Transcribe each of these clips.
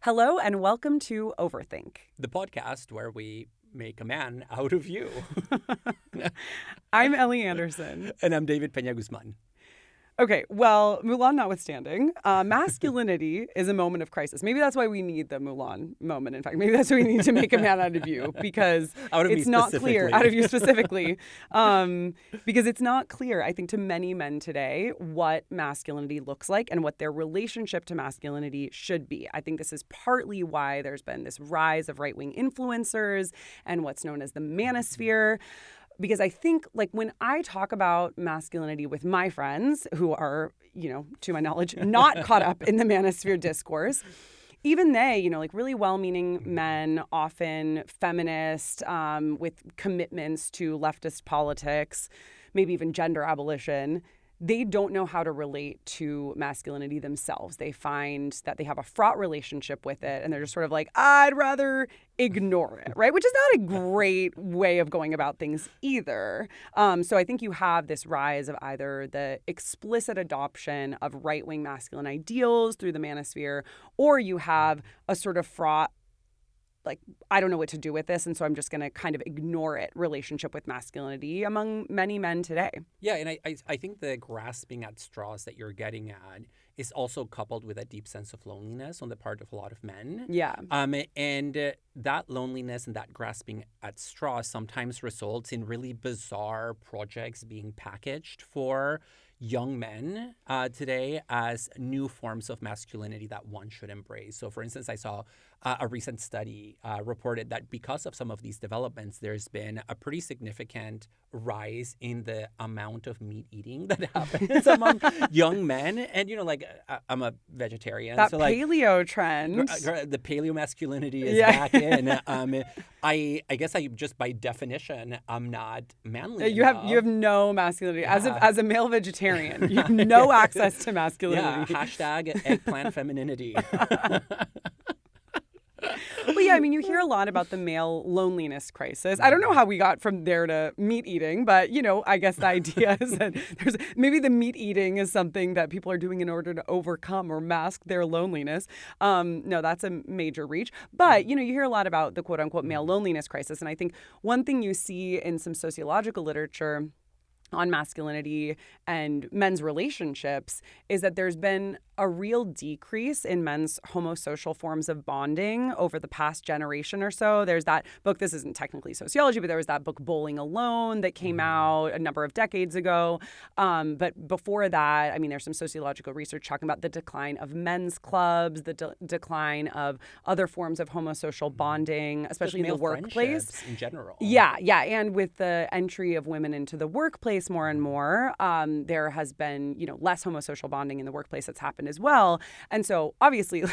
Hello and welcome to Overthink, the podcast where we make a man out of you. I'm Ellie Anderson. And I'm David Peña-Guzmán. Okay, well, Mulan notwithstanding, masculinity is a moment of crisis. Maybe that's why we need the Mulan moment. In fact, maybe that's why we need to make a man out of you, because it's not clear, out of you specifically, because it's not clear, I think, to many men today what masculinity looks like and what their relationship to masculinity should be. I think this is partly why there's been this rise of right-wing influencers and what's known as the manosphere. Because I think, like, when I talk about masculinity with my friends who are, to my knowledge, not caught up in the manosphere discourse, even they, like really well-meaning men, often feminist, with commitments to leftist politics, maybe even gender abolition, they don't know how to relate to masculinity themselves. They find that they have a fraught relationship with it, and they're just sort of like, I'd rather ignore it, right? Which is not a great way of going about things either. So I think you have this rise of either the explicit adoption of right-wing masculine ideals through the manosphere, or you have a sort of fraught, like, I don't know what to do with this, and so I'm just going to kind of ignore it relationship with masculinity among many men today. Yeah, and I think the grasping at straws that you're getting at is also coupled with a deep sense of loneliness on the part of a lot of men. Yeah. And that loneliness and that grasping at straws sometimes results in really bizarre projects being packaged for young men today as new forms of masculinity that one should embrace. So, for instance, I saw a recent study reported that because of some of these developments, there's been a pretty significant rise in the amount of meat eating that happens among young men. And, I'm a vegetarian. That so paleo trend. The paleo masculinity is back in. I guess I just by definition, I'm not manly enough. You have no masculinity. As a male vegetarian, you have no access to masculinity. Yeah, hashtag eggplant femininity. Well, yeah, I mean, you hear a lot about the male loneliness crisis. I don't know how we got from there to meat eating, but, I guess the idea is that maybe the meat eating is something that people are doing in order to overcome or mask their loneliness. No, that's a major reach. But, you hear a lot about the quote unquote male loneliness crisis. And I think one thing you see in some sociological literature on masculinity and men's relationships is that there's been a real decrease in men's homosocial forms of bonding over the past generation or so. There's that book, this isn't technically sociology, but there was that book Bowling Alone that came out a number of decades ago. But before that, I mean, there's some sociological research talking about the decline of men's clubs, the decline of other forms of homosocial bonding, especially in the workplace. In general. Yeah. And with the entry of women into the workplace more and more, there has been, less homosocial bonding in the workplace that's happened as well. And so obviously,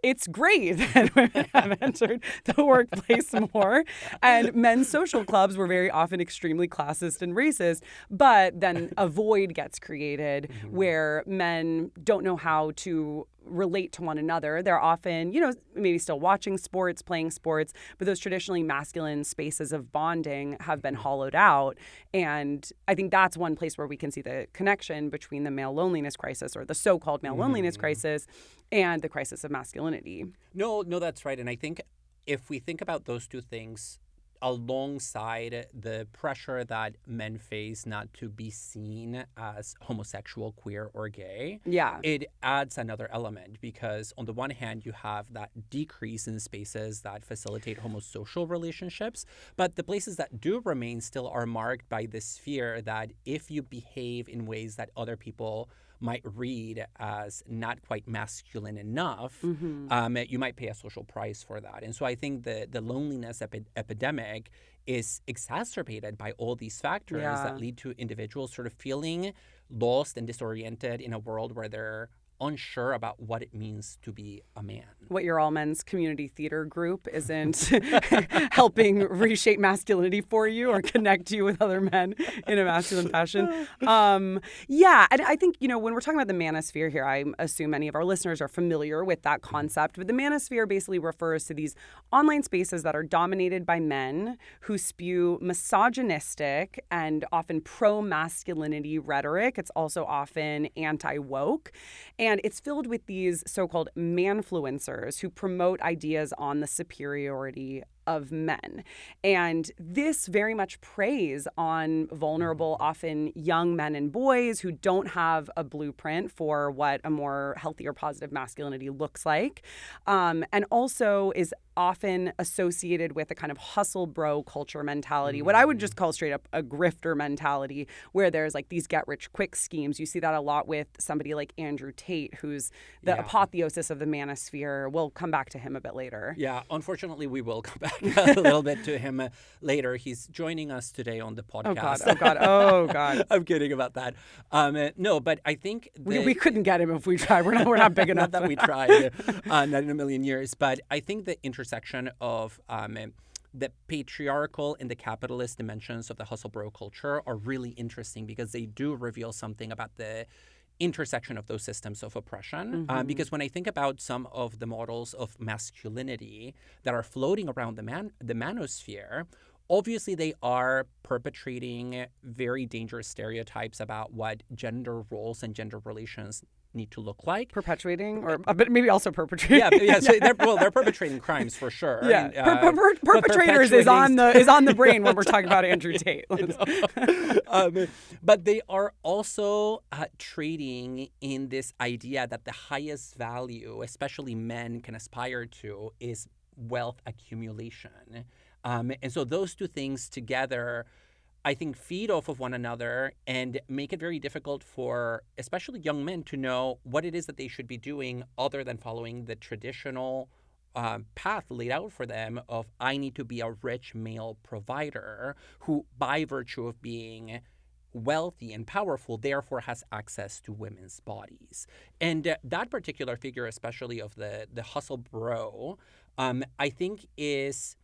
it's great that women have entered the workplace more. And men's social clubs were very often extremely classist and racist. But then a void gets created where men don't know how to relate to one another. They're often, maybe still watching sports, playing sports, but those traditionally masculine spaces of bonding have been hollowed out. And I think that's one place where we can see the connection between the male loneliness crisis, or the so-called male loneliness crisis, and the crisis of masculinity. No, that's right. And I think if we think about those two things alongside the pressure that men face not to be seen as homosexual, queer, or gay, it adds another element, because on the one hand, you have that decrease in spaces that facilitate homosocial relationships, but the places that do remain still are marked by this fear that if you behave in ways that other people might read as not quite masculine enough, you might pay a social price for that. And so I think the loneliness epidemic is exacerbated by all these factors that lead to individuals sort of feeling lost and disoriented in a world where they're unsure about what it means to be a man. What your all men's community theater group isn't helping reshape masculinity for you or connect you with other men in a masculine fashion. And I think, when we're talking about the manosphere here, I assume many of our listeners are familiar with that concept. But the manosphere basically refers to these online spaces that are dominated by men who spew misogynistic and often pro-masculinity rhetoric. It's also often anti-woke. And And it's filled with these so-called manfluencers who promote ideas on the superiority of men. And this very much preys on vulnerable, often young men and boys who don't have a blueprint for what a more healthy or positive masculinity looks like, and also is often associated with a kind of hustle bro culture mentality, what I would just call straight up a grifter mentality, where there's like these get rich quick schemes. You see that a lot with somebody like Andrew Tate, who's the apotheosis of the manosphere. We'll come back to him a bit later. Yeah, unfortunately, we will come back a little bit to him later. He's joining us today on the podcast. Oh God. I'm kidding about that. No, but I think we couldn't get him if we tried. We're not big enough. Not that we tried, not in a million years. But I think the intersection of the patriarchal and the capitalist dimensions of the hustle bro culture are really interesting because they do reveal something about the intersection of those systems of oppression. Because when I think about some of the models of masculinity that are floating around the manosphere, obviously they are perpetrating very dangerous stereotypes about what gender roles and gender relations need to look like. Perpetuating, or but maybe also perpetrating. Yeah. So they're perpetrating crimes for sure. Yeah, perpetrators is on the brain when we're talking about Andrew Tate. But they are also trading in this idea that the highest value, especially men can aspire to, is wealth accumulation. And so those two things together, I think, feed off of one another and make it very difficult for especially young men to know what it is that they should be doing other than following the traditional path laid out for them of I need to be a rich male provider who, by virtue of being wealthy and powerful, therefore has access to women's bodies. And that particular figure, especially of the hustle bro, I think is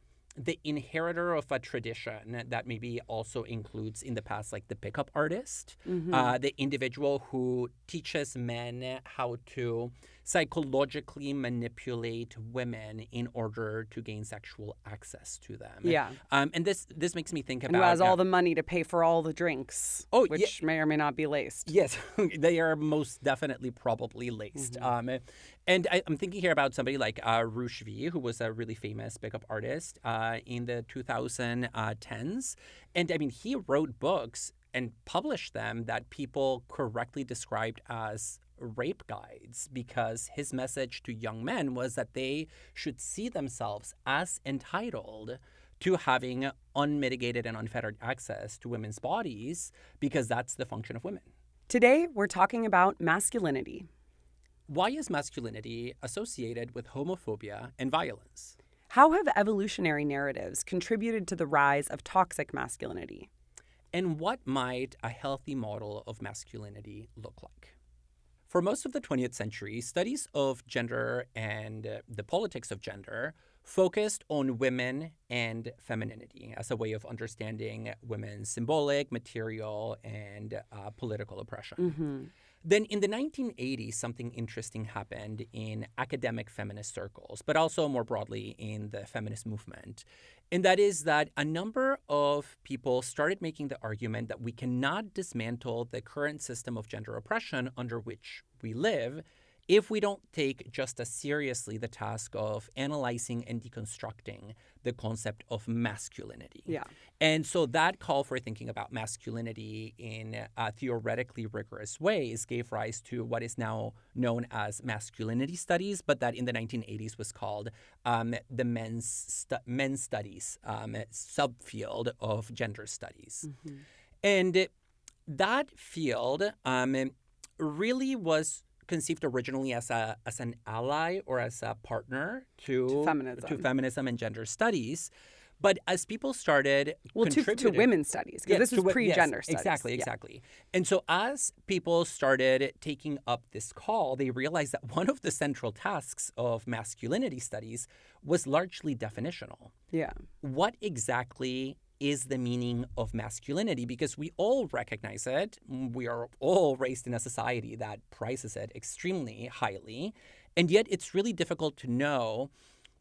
the inheritor of a tradition that maybe also includes in the past like the pickup artist, the individual who teaches men how to psychologically manipulate women in order to gain sexual access to them. Yeah. And this makes me think about... And who has all the money to pay for all the drinks, which may or may not be laced. Yes, they are most definitely probably laced. And I'm thinking here about somebody like Rush V, who was a really famous pickup artist in the 2010s. And I mean, he wrote books and published them that people correctly described as rape guides because his message to young men was that they should see themselves as entitled to having unmitigated and unfettered access to women's bodies because that's the function of women. Today, we're talking about masculinity. Why is masculinity associated with homophobia and violence? How have evolutionary narratives contributed to the rise of toxic masculinity? And what might a healthy model of masculinity look like? For most of the 20th century, studies of gender and the politics of gender focused on women and femininity as a way of understanding women's symbolic, material, and political oppression. Then in the 1980s, something interesting happened in academic feminist circles, but also more broadly in the feminist movement. And that is that a number of people started making the argument that we cannot dismantle the current system of gender oppression under which we live if we don't take just as seriously the task of analyzing and deconstructing the concept of masculinity. Yeah. And so that call for thinking about masculinity in theoretically rigorous ways gave rise to what is now known as masculinity studies, but that in the 1980s was called the men's studies subfield of gender studies. And that field really was conceived originally as an ally or as a partner to feminism and gender studies. But as people started to women's studies, because this was pre-gender studies. Exactly. And so as people started taking up this call, they realized that one of the central tasks of masculinity studies was largely definitional. Yeah. What exactly is the meaning of masculinity? Because we all recognize it. We are all raised in a society that prizes it extremely highly. And yet it's really difficult to know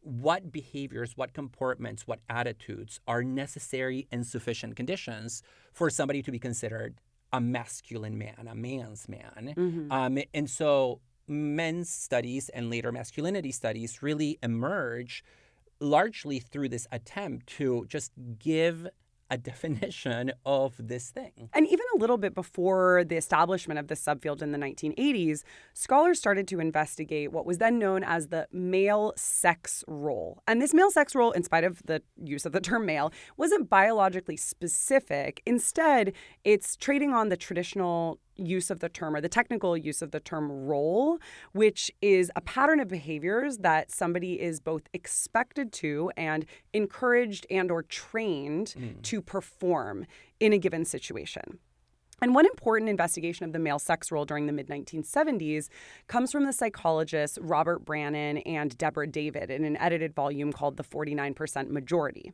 what behaviors, what comportments, what attitudes are necessary and sufficient conditions for somebody to be considered a masculine man, a man's man. And so men's studies and later masculinity studies really emerge largely through this attempt to just give a definition of this thing. And even a little bit before the establishment of this subfield in the 1980s, scholars started to investigate what was then known as the male sex role. And this male sex role, in spite of the use of the term male, wasn't biologically specific. Instead, it's trading on the traditional use of the term, or the technical use of the term role, which is a pattern of behaviors that somebody is both expected to and encouraged and or trained to perform in a given situation. And one important investigation of the male sex role during the mid-1970s comes from the psychologists Robert Brannon and Deborah David in an edited volume called The 49% Majority.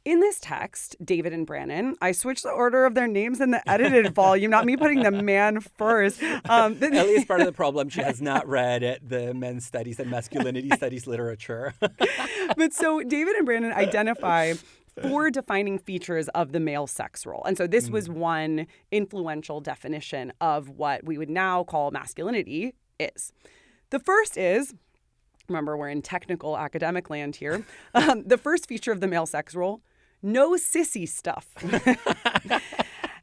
In this text, David and Brannon, I switched the order of their names in the edited volume, not me putting the man first. Ellie is part of the problem. She has not read the men's studies and masculinity studies literature. But so David and Brannon identify 4 defining features of the male sex role. And so this was one influential definition of what we would now call masculinity is. The first is, remember, we're in technical academic land here. The first feature of the male sex role, no sissy stuff.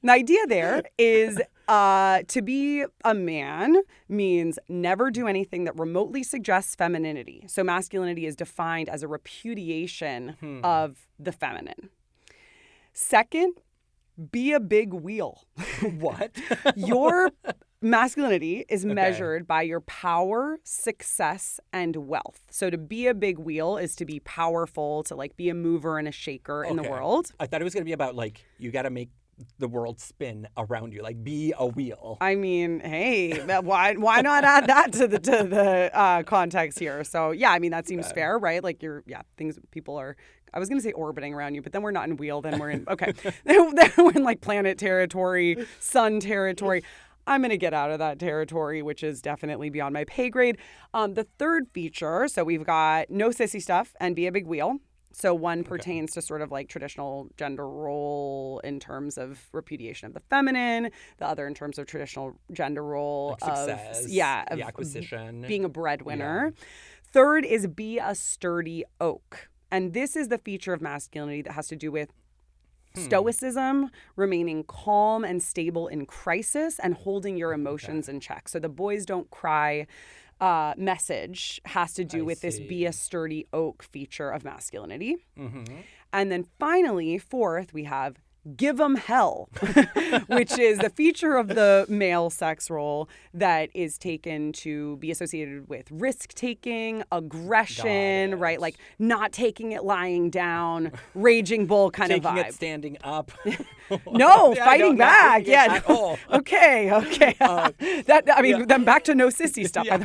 The idea there is to be a man means never do anything that remotely suggests femininity. So masculinity is defined as a repudiation of the feminine. Second, be a big wheel. What? Your masculinity is measured by your power, success, and wealth. So to be a big wheel is to be powerful, to like be a mover and a shaker in the world. I thought it was going to be about like, you got to make the world spin around you, like be a wheel. I mean, hey, why not add that to the context here? So yeah, I mean, that seems fair, right? Like people are, I was going to say orbiting around you, but then we're not in wheel, then we're in, okay. Then we're in like planet territory, sun territory. I'm going to get out of that territory, which is definitely beyond my pay grade. The third feature, so we've got no sissy stuff and be a big wheel. So one pertains to sort of like traditional gender role in terms of repudiation of the feminine, the other in terms of traditional gender role like success, of the acquisition, being a breadwinner. Yeah. Third is be a sturdy oak. And this is the feature of masculinity that has to do with stoicism, remaining calm and stable in crisis, and holding your emotions in check. So the boys don't cry message has to do with this be a sturdy oak feature of masculinity. And then finally, fourth, we have give 'em hell, which is the feature of the male sex role that is taken to be associated with risk-taking, aggression, right? Like not taking it lying down, raging bull kind of vibe. Taking it standing up. No, fighting back. Yeah. At all. Okay. Then back to no sissy stuff. Yeah.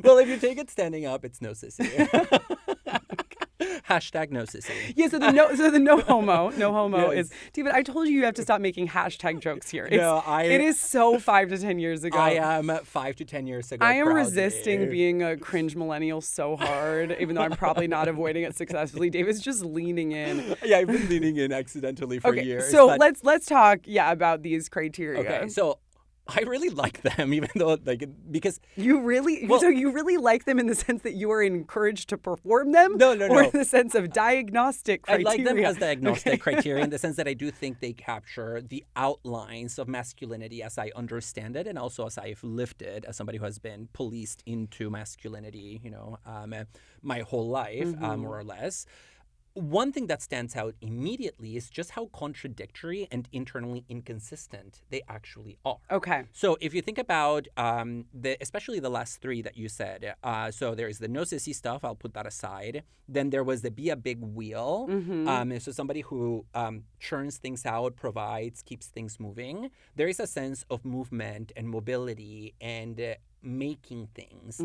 Well, if you take it standing up, it's no sissy. Hashtag no sissy. Yeah, so the no homo yes. is, David, I told you have to stop making hashtag jokes here. It is so 5 to 10 years ago. I am 5 to 10 years ago. I am proudly resisting being a cringe millennial so hard, even though I'm probably not avoiding it successfully. David's just leaning in. Yeah, I've been leaning in accidentally for years. So let's talk about these criteria. Okay, so I really like them, even though because you really like them in the sense that you are encouraged to perform them. No. Or in the sense of diagnostic criteria. I like them as diagnostic criteria in the sense that I do think they capture the outlines of masculinity as I understand it, and also as I've lived it as somebody who has been policed into masculinity, my whole life, more or less. One thing that stands out immediately is just how contradictory and internally inconsistent they actually are. Okay. So if you think about especially the last 3 that you said, so there's the no sissy stuff, I'll put that aside. Then there was the be a big wheel. So somebody who churns things out, provides, keeps things moving. There is a sense of movement and mobility and making things.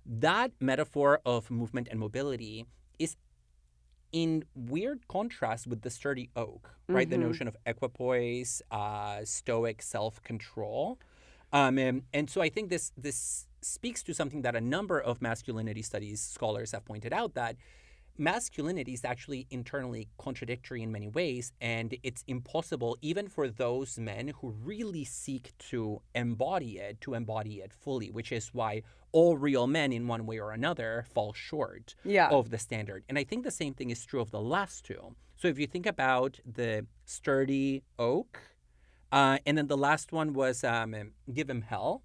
That metaphor of movement and mobility is in weird contrast with the sturdy oak, right? The notion of equipoise, stoic self-control. And so I think this speaks to something that a number of masculinity studies scholars have pointed out, that masculinity is actually internally contradictory in many ways, and it's impossible even for those men who really seek to embody it fully, which is why all real men in one way or another fall short of the standard. And I think the same thing is true of the last two. So if you think about the sturdy oak, and then the last one was give him hell,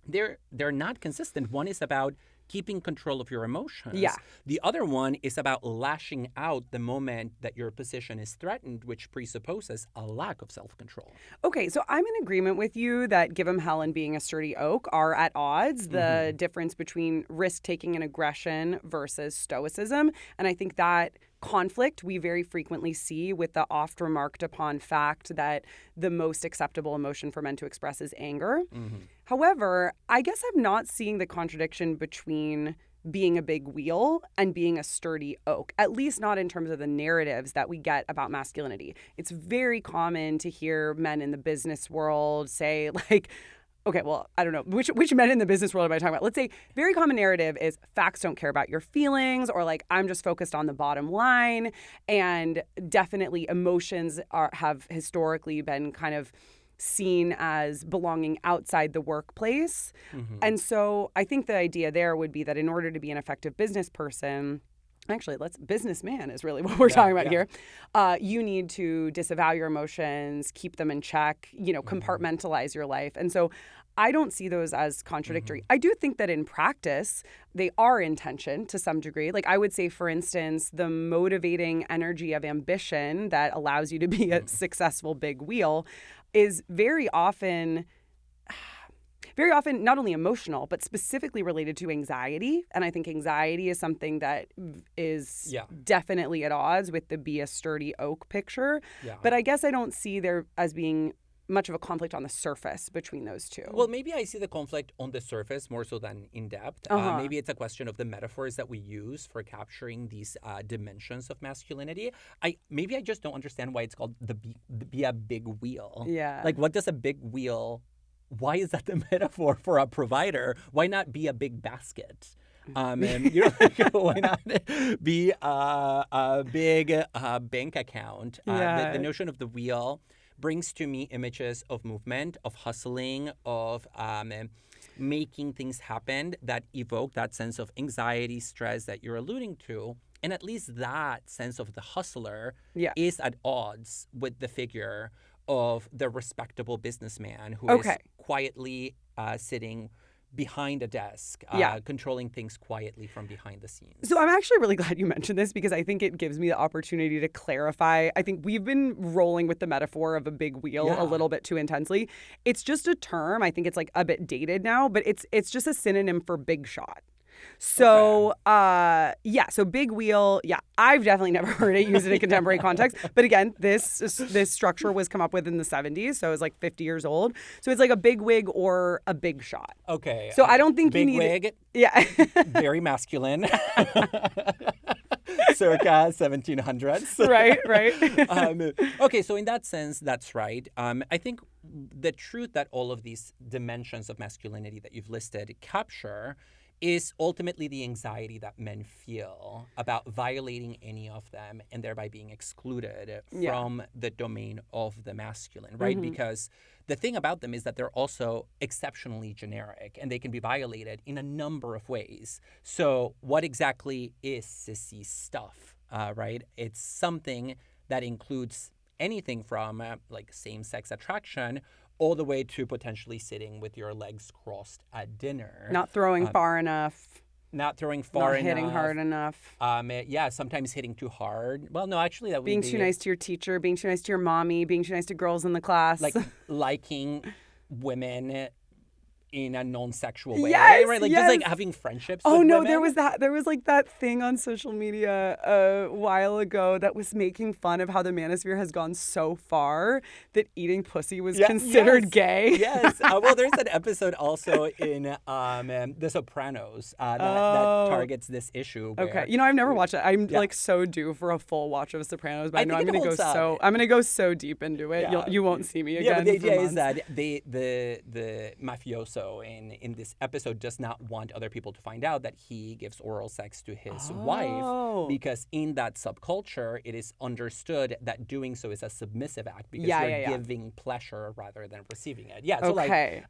they're not consistent. One is about keeping control of your emotions. Yeah. The other one is about lashing out the moment that your position is threatened, which presupposes a lack of self-control. Okay, so I'm in agreement with you that give 'em hell and being a sturdy oak are at odds, the difference between risk-taking and aggression versus stoicism. And I think that conflict we very frequently see with the oft remarked upon fact that the most acceptable emotion for men to express is anger. However, I guess I'm not seeing the contradiction between being a big wheel and being a sturdy oak, at least not in terms of the narratives that we get about masculinity. It's very common to hear men in the business world say, like, okay, well, I don't know. Which men in the business world am I talking about? Let's say very common narrative is facts don't care about your feelings, or like I'm just focused on the bottom line. And definitely emotions have historically been kind of seen as belonging outside the workplace. And so I think the idea there would be that in order to be an effective business person, actually, businessman is really what we're talking about here. You need to disavow your emotions, keep them in check, compartmentalize your life. And so I don't see those as contradictory. I do think that in practice, they are in tension to some degree. Like I would say, for instance, the motivating energy of ambition that allows you to be a successful big wheel is very often not only emotional, but specifically related to anxiety. And I think anxiety is something that is definitely at odds with the be a sturdy oak picture. But I guess I don't see there as being much of a conflict on the surface between those two. Well, maybe I see the conflict on the surface more so than in depth. Maybe it's a question of the metaphors that we use for capturing these dimensions of masculinity. Maybe I just don't understand why it's called be a big wheel. Like, what does a big wheel? Why is that the metaphor for a provider? Why not be a big basket? And why not be a big bank account? The notion of the wheel brings to me images of movement, of hustling, of making things happen that evoke that sense of anxiety, stress that you're alluding to. And at least that sense of the hustler is at odds with the figure of the respectable businessman who is quietly sitting behind a desk, controlling things quietly from behind the scenes. So I'm actually really glad you mentioned this because I think it gives me the opportunity to clarify. I think we've been rolling with the metaphor of a big wheel a little bit too intensely. It's just a term. I think it's like a bit dated now, but it's just a synonym for big shot. So, so big wheel, I've definitely never heard it used in a contemporary context. But again, this structure was come up with in the 70s, so it was like 50 years old. So it's like a big wig or a big shot. Okay. So I don't think you need... Big wig, yeah. very masculine. Circa 1700s. Right. Okay, so in that sense, that's right. I think the truth that all of these dimensions of masculinity that you've listed capture is ultimately the anxiety that men feel about violating any of them and thereby being excluded from the domain of the masculine, right? Because the thing about them is that they're also exceptionally generic and they can be violated in a number of ways. So what exactly is sissy stuff, right? It's something that includes anything from like same-sex attraction all the way to potentially sitting with your legs crossed at dinner. Not throwing far enough. Not throwing far enough. Not hitting hard enough. Sometimes hitting too hard. Well, no, actually that would be... Being too nice to your teacher, being too nice to your mommy, being too nice to girls in the class. Like liking women in a non-sexual way, right? Like yes. just like having friendships with women. There was like that thing on social media a while ago that was making fun of how the manosphere has gone so far that eating pussy was considered gay. Yes. Well, there's an episode also in The Sopranos that targets this issue. Okay. I've never watched it. I'm like so due for a full watch of Sopranos, but I know I'm going to go so deep into it. You won't see me again. Yeah, but the idea is that the mafioso also in this episode does not want other people to find out that he gives oral sex to his wife, because in that subculture it is understood that doing so is a submissive act because you're giving pleasure rather than receiving it. Yeah, so like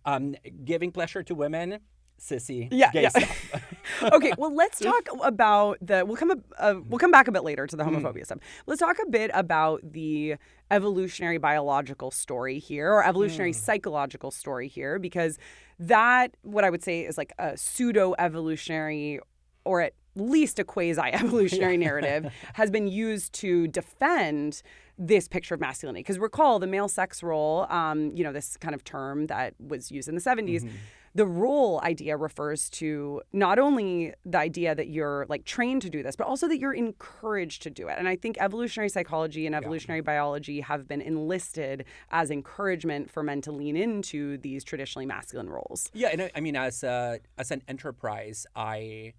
giving pleasure to women, sissy, gay stuff. Okay, well, let's talk about we'll come back a bit later to the homophobia stuff. Let's talk a bit about the evolutionary biological story here, or evolutionary psychological story here, because that, what I would say, is like a pseudo-evolutionary, or at least a quasi-evolutionary narrative, has been used to defend this picture of masculinity. Because recall, the male sex role, this kind of term that was used in the 70s, the role idea refers to not only the idea that you're like trained to do this, but also that you're encouraged to do it. And I think evolutionary psychology and evolutionary biology have been enlisted as encouragement for men to lean into these traditionally masculine roles. Yeah, and I mean, as an enterprise, I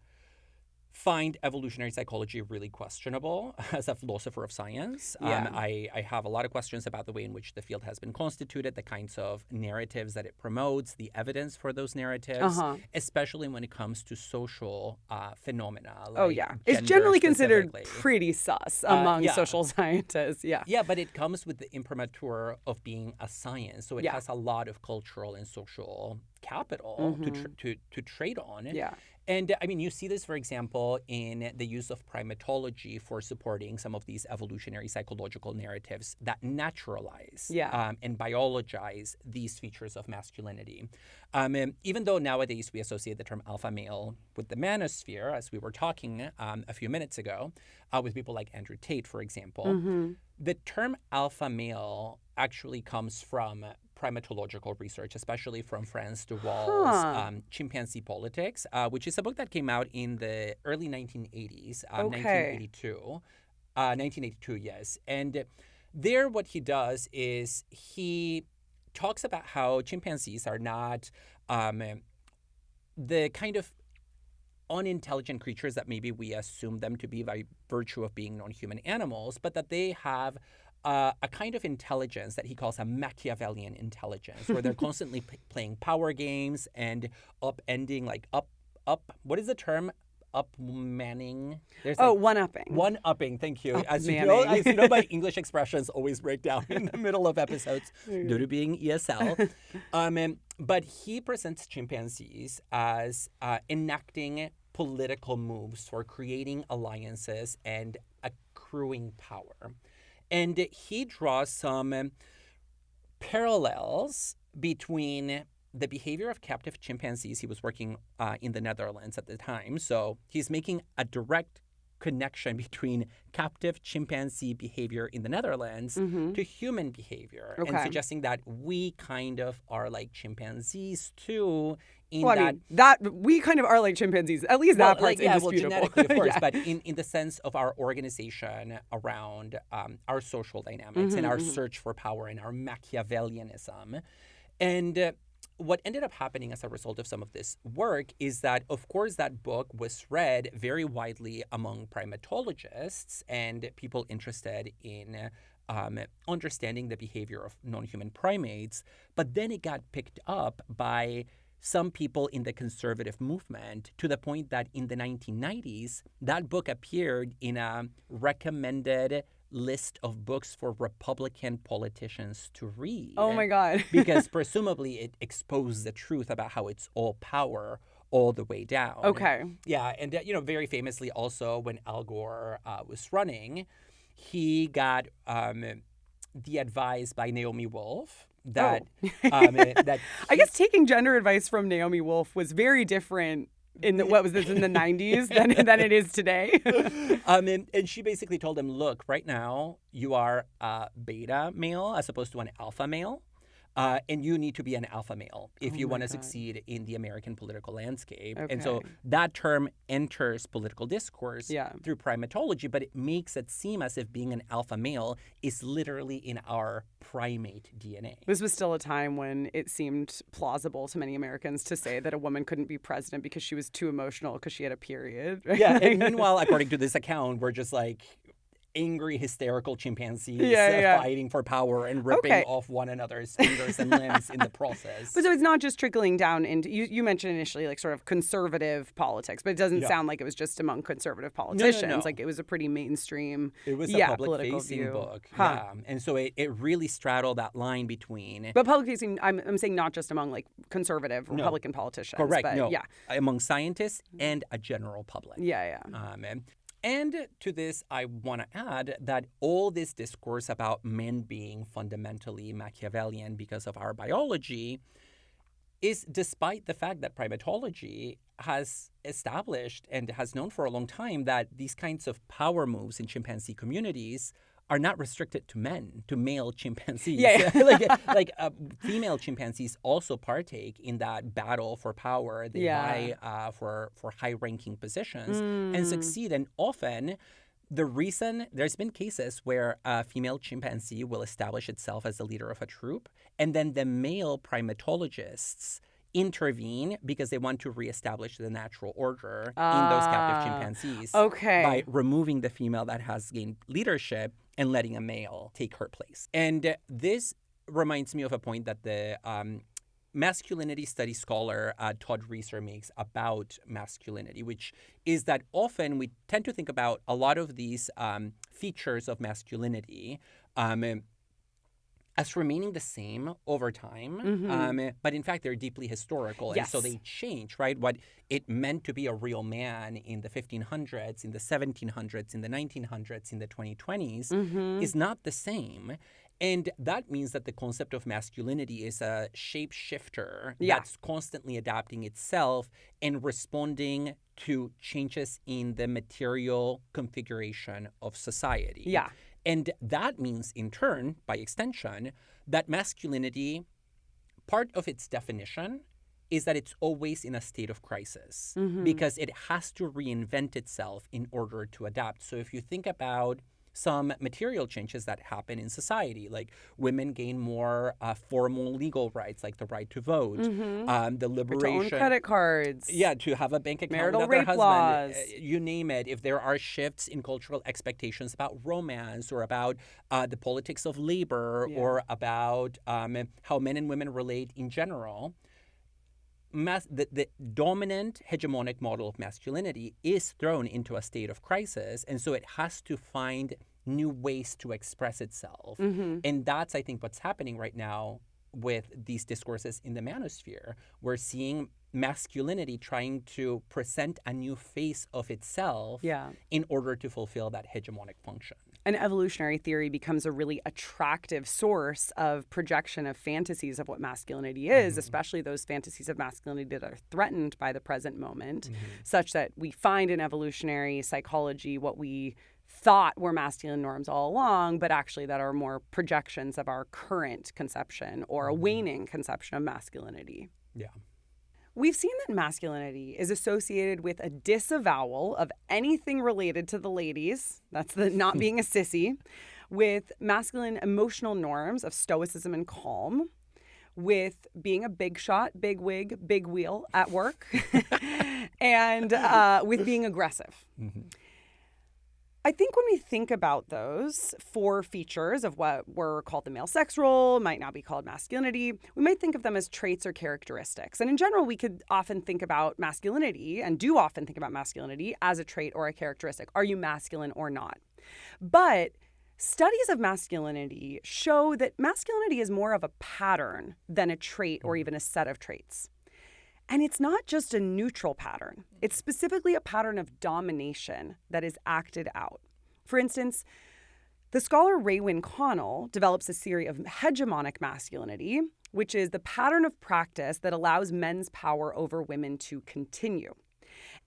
find evolutionary psychology really questionable as a philosopher of science. I have a lot of questions about the way in which the field has been constituted, the kinds of narratives that it promotes, the evidence for those narratives, especially when it comes to social phenomena. Like it's generally considered pretty sus among social scientists. Yeah, but it comes with the imprimatur of being a science, so it has a lot of cultural and social capital to trade on. And I mean, you see this, for example, in the use of primatology for supporting some of these evolutionary psychological narratives that naturalize and biologize these features of masculinity. Even though nowadays we associate the term alpha male with the manosphere, as we were talking a few minutes ago, with people like Andrew Tate, for example, the term alpha male actually comes from primatological research, especially from France de Waal's Chimpanzee Politics, which is a book that came out in the early 1980s, 1982, yes. And there what he does is he talks about how chimpanzees are not the kind of unintelligent creatures that maybe we assume them to be by virtue of being non-human animals, but that they have a kind of intelligence that he calls a Machiavellian intelligence, where they're constantly playing power games and upending, like what is the term? Up-manning? One-upping. One-upping, thank you. As you know, my English expressions always break down in the middle of episodes due to being ESL. But he presents chimpanzees as enacting political moves for creating alliances and accruing power. And he draws some parallels between the behavior of captive chimpanzees. He was working in the Netherlands at the time. So he's making a direct connection between captive chimpanzee behavior in the Netherlands to human behavior, and suggesting that we kind of are like chimpanzees too. That we kind of are like chimpanzees. At least that part's indisputable. Genetically, of course, but in the sense of our organization around our social dynamics and our search for power and our Machiavellianism. And what ended up happening as a result of some of this work is that, of course, that book was read very widely among primatologists and people interested in understanding the behavior of non-human primates. But then it got picked up by some people in the conservative movement, to the point that in the 1990s, that book appeared in a recommended list of books for Republican politicians to read. Oh my God. Because presumably it exposed the truth about how it's all power all the way down. Okay. Yeah, and very famously also when Al Gore was running, he got the advice by Naomi Wolf that that I guess taking gender advice from Naomi Wolf was very different in the 90s than it is today. And she basically told him, look, right now you are a beta male as opposed to an alpha male. And you need to be an alpha male if you want to succeed in the American political landscape. Okay. And so that term enters political discourse through primatology, but it makes it seem as if being an alpha male is literally in our primate DNA. This was still a time when it seemed plausible to many Americans to say that a woman couldn't be president because she was too emotional because she had a period. Right? Yeah, and meanwhile, according to this account, we're just like, angry, hysterical chimpanzees fighting for power and ripping off one another's fingers and limbs in the process. But so it's not just trickling down into, you mentioned initially like sort of conservative politics, but it doesn't sound like it was just among conservative politicians. No. Like it was a pretty mainstream, it was a public-facing book. Yeah. And so it really straddled that line between... But public-facing, I'm saying not just among like conservative Republican politicians. Correct, but, no. Among scientists and a general public. And to this, I want to add that all this discourse about men being fundamentally Machiavellian because of our biology is despite the fact that primatology has established and has known for a long time that these kinds of power moves in chimpanzee communities are not restricted to men, to male chimpanzees. Female chimpanzees also partake in that battle for power. They vie for high-ranking positions and succeed. And often, the reason there's been cases where a female chimpanzee will establish itself as the leader of a troop, and then the male primatologists intervene because they want to reestablish the natural order in those captive chimpanzees by removing the female that has gained leadership and letting a male take her place. And this reminds me of a point that the masculinity studies scholar Todd Reiser makes about masculinity, which is that often we tend to think about a lot of these features of masculinity as remaining the same over time, but in fact, they're deeply historical. And so they change, right? What it meant to be a real man in the 1500s, in the 1700s, in the 1900s, in the 2020s is not the same. And that means that the concept of masculinity is a shapeshifter that's constantly adapting itself and responding to changes in the material configuration of society. And that means, in turn, by extension, that masculinity, part of its definition is that it's always in a state of crisis because it has to reinvent itself in order to adapt. So if you think about some material changes that happen in society, like women gain more formal legal rights, like the right to vote, the liberation, to own credit cards, to have a bank account, marital with their rape husband, laws, you name it. If there are shifts in cultural expectations about romance or about the politics of labor or about how men and women relate in general, the dominant hegemonic model of masculinity is thrown into a state of crisis, and so it has to find new ways to express itself. And that's, I think, what's happening right now with these discourses in the manosphere. We're seeing masculinity trying to present a new face of itself in order to fulfill that hegemonic function. And evolutionary theory becomes a really attractive source of projection of fantasies of what masculinity is, especially those fantasies of masculinity that are threatened by the present moment, such that we find in evolutionary psychology what we thought were masculine norms all along, but actually that are more projections of our current conception or a waning conception of masculinity. We've seen that masculinity is associated with a disavowal of anything related to the ladies, that's the not being a sissy, with masculine emotional norms of stoicism and calm, with being a big shot, big wig, big wheel at work, and with being aggressive. I think when we think about those four features of what were called the male sex role, might now be called masculinity, we might think of them as traits or characteristics. And in general, we could often think about masculinity, and do often think about masculinity, as a trait or a characteristic. Are you masculine or not? But studies of masculinity show that masculinity is more of a pattern than a trait or even a set of traits. And it's not just a neutral pattern. It's specifically a pattern of domination that is acted out. For instance, the scholar Raewyn Connell develops a theory of hegemonic masculinity, which is the pattern of practice that allows men's power over women to continue.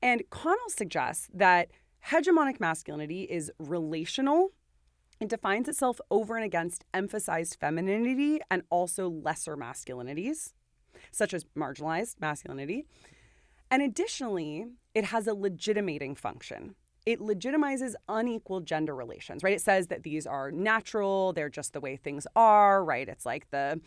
And Connell suggests that hegemonic masculinity is relational. It defines itself over and against emphasized femininity and also lesser masculinities, such as marginalized masculinity. And additionally, it has a legitimating function. It legitimizes unequal gender relations, right? It says that these are natural, they're just the way things are, right? It's like the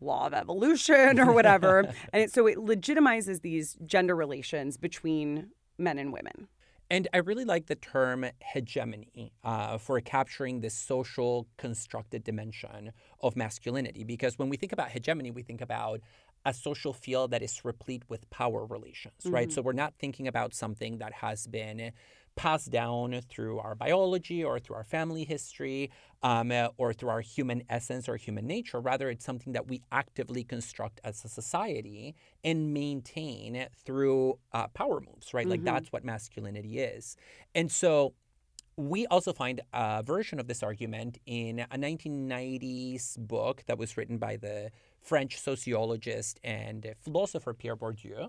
law of evolution or whatever. So it legitimizes these gender relations between men and women. And I really like the term hegemony for capturing this social constructed dimension of masculinity. Because when we think about hegemony, we think about a social field that is replete with power relations, right? So we're not thinking about something that has been passed down through our biology or through our family history or through our human essence or human nature. Rather, it's something that we actively construct as a society and maintain through power moves, right? Like that's what masculinity is. And so we also find a version of this argument in a 1990s book that was written by the French sociologist and philosopher Pierre Bourdieu.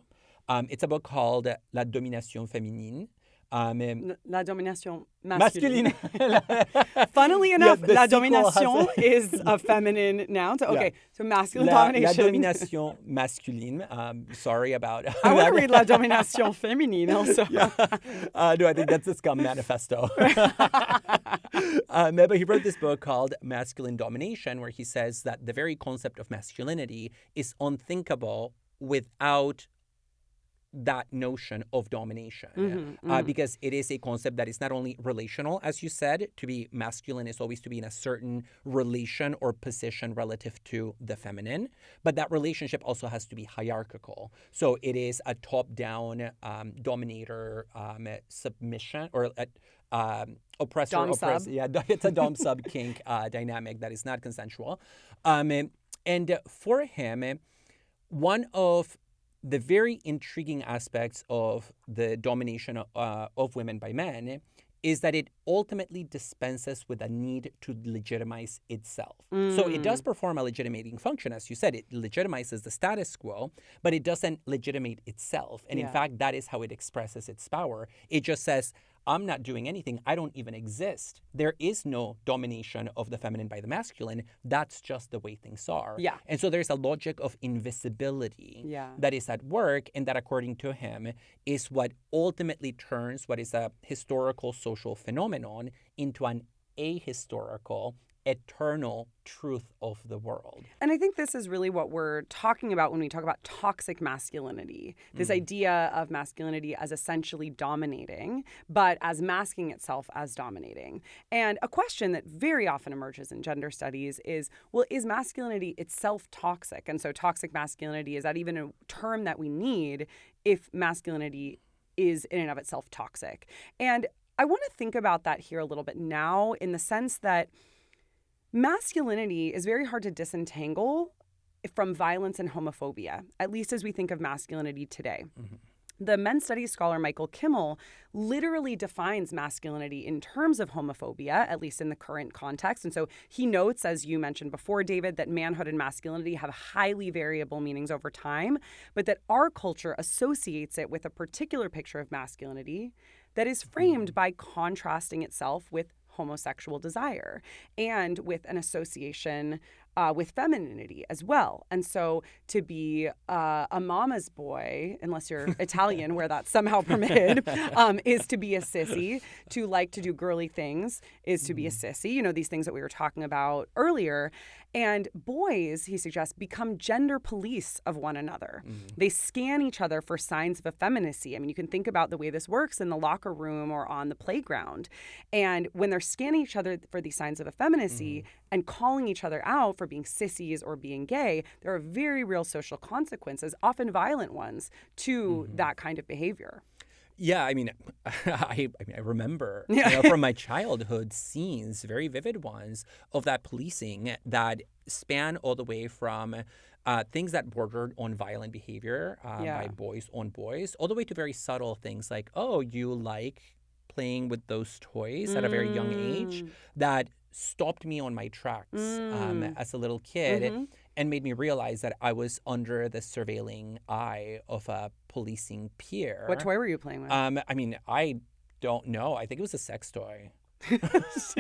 It's a book called La Domination Féminine. La domination masculine. Funnily enough, la domination is a feminine noun. So, okay, so masculine domination. La domination masculine. Sorry about I want to read La domination féminine also. No, I think that's the Scum Manifesto. But he wrote this book called Masculine Domination, where he says that the very concept of masculinity is unthinkable without that notion of domination because it is a concept that is not only relational, as you said. To be masculine is always to be in a certain relation or position relative to the feminine, but that relationship also has to be hierarchical. So it is a top-down dominator submission or oppressor dom oppressor. sub. Yeah, it's a dom sub kink dynamic that is not consensual. And for him, one of the very intriguing aspects of the domination of women by men is that it ultimately dispenses with a need to legitimize itself. So it does perform a legitimating function, as you said. It legitimizes the status quo, but it doesn't legitimate itself. And in fact, that is how it expresses its power. It just says, I'm not doing anything. I don't even exist. There is no domination of the feminine by the masculine. That's just the way things are. Yeah. And so there's a logic of invisibility that is at work, and that, according to him, is what ultimately turns what is a historical social phenomenon into an ahistorical, eternal truth of the world. And I think this is really what we're talking about when we talk about toxic masculinity. This idea of masculinity as essentially dominating, but as masking itself as dominating. And a question that very often emerges in gender studies is, well, is masculinity itself toxic? And so toxic masculinity, is that even a term that we need if masculinity is in and of itself toxic? And I want to think about that here a little bit now, in the sense that masculinity is very hard to disentangle from violence and homophobia, at least as we think of masculinity today. The men's studies scholar Michael Kimmel literally defines masculinity in terms of homophobia, at least in the current context. And so he notes, as you mentioned before, David, that manhood and masculinity have highly variable meanings over time, but that our culture associates it with a particular picture of masculinity that is framed by contrasting itself with homosexual desire and with an association with femininity as well. And so to be a mama's boy, unless you're Italian where that's somehow permitted, is to be a sissy. To like to do girly things is to be a sissy. You know, these things that we were talking about earlier. And boys, he suggests, become gender police of one another. They scan each other for signs of effeminacy. I mean, you can think about the way this works in the locker room or on the playground. And when they're scanning each other for these signs of effeminacy and calling each other out for being sissies or being gay, there are very real social consequences, often violent ones, to that kind of behavior. Yeah, I mean, I remember from my childhood scenes, very vivid ones, of that policing that span all the way from things that bordered on violent behavior by boys on boys, all the way to very subtle things like, oh, you like playing with those toys at a very young age, that stopped me on my tracks as a little kid and made me realize that I was under the surveilling eye of a policing peer. What toy were you playing with? I mean, I don't know. I think it was a sex toy.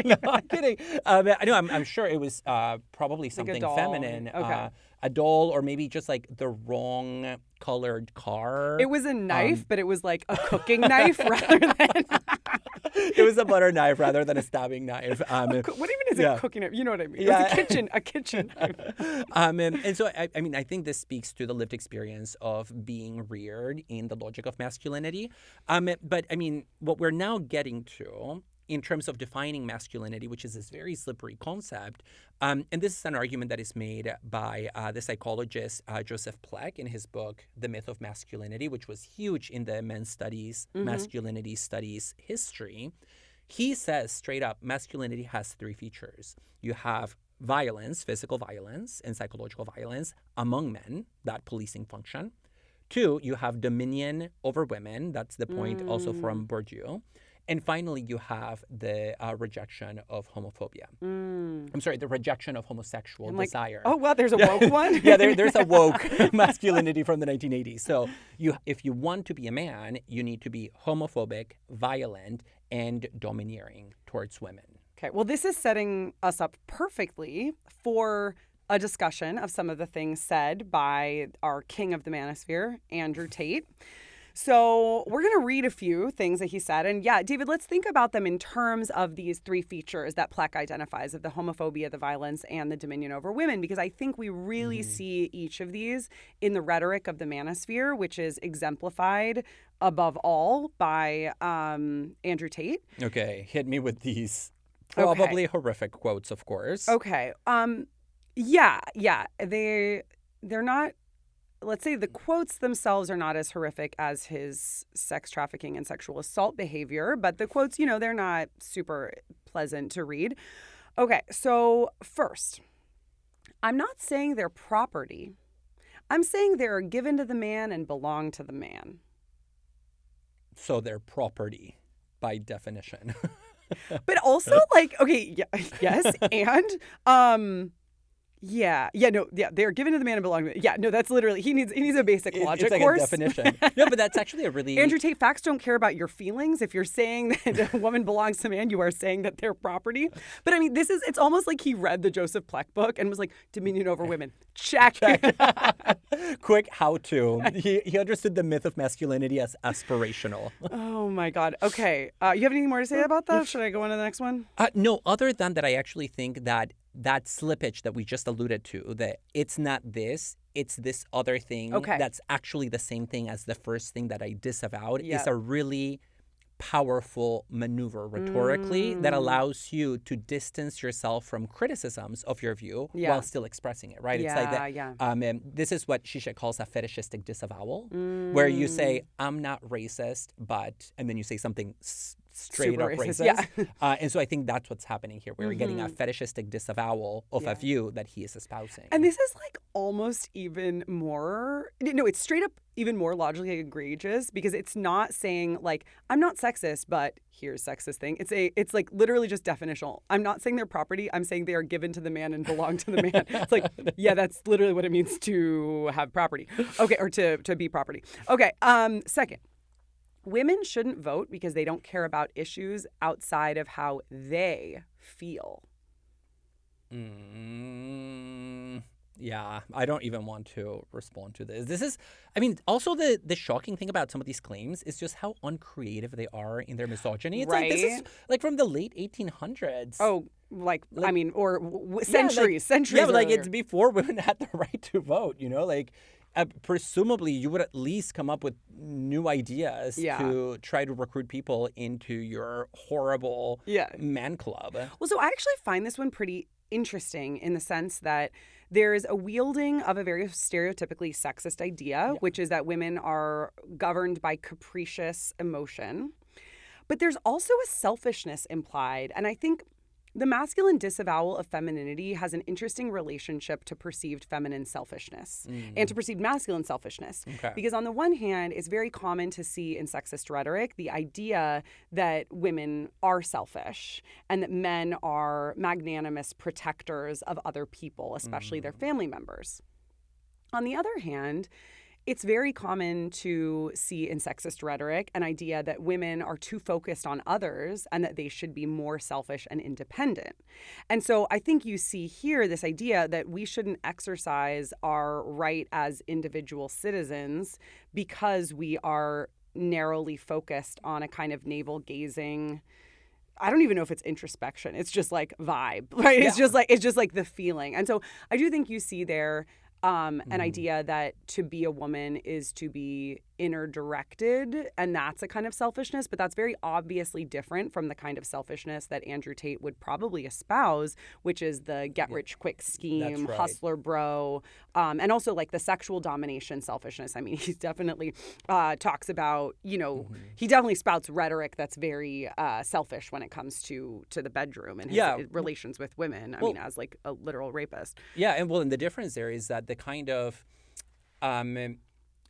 No, I'm kidding. I'm sure it was probably something like feminine. Okay. A doll, or maybe just like the wrong colored car. It was a knife, but it was like a cooking knife rather than... It use a butter knife rather than a stabbing knife. What even is a cooking knife? You know what I mean? Yeah. It's a kitchen knife. And so, I think this speaks to the lived experience of being reared in the logic of masculinity. But I mean, what we're now getting to in terms of defining masculinity, which is this very slippery concept, and this is an argument that is made by the psychologist Joseph Pleck in his book, The Myth of Masculinity, which was huge in the men's studies, masculinity studies history. He says straight up, masculinity has three features. You have violence, physical violence, and psychological violence among men, that policing function. Two, you have dominion over women. That's the point also from Bourdieu. And finally, you have the rejection of homophobia. I'm sorry, the rejection of homosexual desire. Oh, well, there's a woke one? Yeah, there's a woke masculinity from the 1980s. So if you want to be a man, you need to be homophobic, violent, and domineering towards women. Okay, well, this is setting us up perfectly for a discussion of some of the things said by our king of the manosphere, Andrew Tate. So we're going to read a few things that he said. And yeah, David, let's think about them in terms of these three features that Pleck identifies, of the homophobia, the violence, and the dominion over women, because I think we really see each of these in the rhetoric of the manosphere, which is exemplified above all by Andrew Tate. Okay, hit me with these probably horrific quotes, of course. Okay. Yeah. They're not... Let's say the quotes themselves are not as horrific as his sex trafficking and sexual assault behavior, but the quotes, they're not super pleasant to read. Okay, so first, I'm not saying they're property. I'm saying they're given to the man and belong to the man. So they're property by definition. But also, yes, and... they're given to the man and belong to the man. Yeah, no, that's literally, he needs a basic logic course. It's like a definition. No, but that's actually a really... Andrew Tate, facts don't care about your feelings. If you're saying that a woman belongs to a man, you are saying that they're property. But I mean, it's almost like he read the Joseph Pleck book and was like, dominion over women. Check. Quick how-to. He understood the myth of masculinity as aspirational. Oh my God. Okay. You have anything more to say about that? Should I go on to the next one? No, other than that, I actually think that slippage that we just alluded to, that it's not this, it's this other thing that's actually the same thing as the first thing that I disavowed, is a really powerful maneuver rhetorically that allows you to distance yourself from criticisms of your view while still expressing it, right? It's like that. This is what Zizek calls a fetishistic disavowal, where you say, I'm not racist, but, and then you say something straight super up racist. Yeah. And so I think that's what's happening here. We're getting a fetishistic disavowal of a view that he is espousing. And this is like almost even more, it's straight up even more logically egregious, because it's not saying like, I'm not sexist, but here's sexist thing. It's like literally just definitional. I'm not saying they're property. I'm saying they are given to the man and belong to the man. It's like, yeah, that's literally what it means to have property. Okay. Or to be property. Okay. Second. Women shouldn't vote because they don't care about issues outside of how they feel. Yeah, I don't even want to respond to this. This is, I mean, also the shocking thing about some of these claims is just how uncreative they are in their misogyny. It's like, this is like from the late 1800s. Oh, I mean, or centuries. Yeah, but like earlier. it's before women had the right to vote, presumably you would at least come up with new ideas to try to recruit people into your horrible man club. Well, so I actually find this one pretty interesting in the sense that there is a wielding of a very stereotypically sexist idea, which is that women are governed by capricious emotion. But there's also a selfishness implied. And I think the masculine disavowal of femininity has an interesting relationship to perceived feminine selfishness and to perceived masculine selfishness. Okay. Because on the one hand, it's very common to see in sexist rhetoric the idea that women are selfish and that men are magnanimous protectors of other people, especially their family members. On the other hand, it's very common to see in sexist rhetoric an idea that women are too focused on others and that they should be more selfish and independent. And so I think you see here this idea that we shouldn't exercise our right as individual citizens because we are narrowly focused on a kind of navel-gazing I don't even know if it's introspection. It's just like vibe, right? It's just like the feeling. And so I do think you see there an idea that to be a woman is to be inner directed, and that's a kind of selfishness, but that's very obviously different from the kind of selfishness that Andrew Tate would probably espouse, which is the get rich quick scheme, hustler bro, and also like the sexual domination selfishness. I mean, he's definitely talks about, he definitely spouts rhetoric that's very selfish when it comes to the bedroom and his relations with women. I mean, as like a literal rapist. Yeah, and the difference there is that the kind of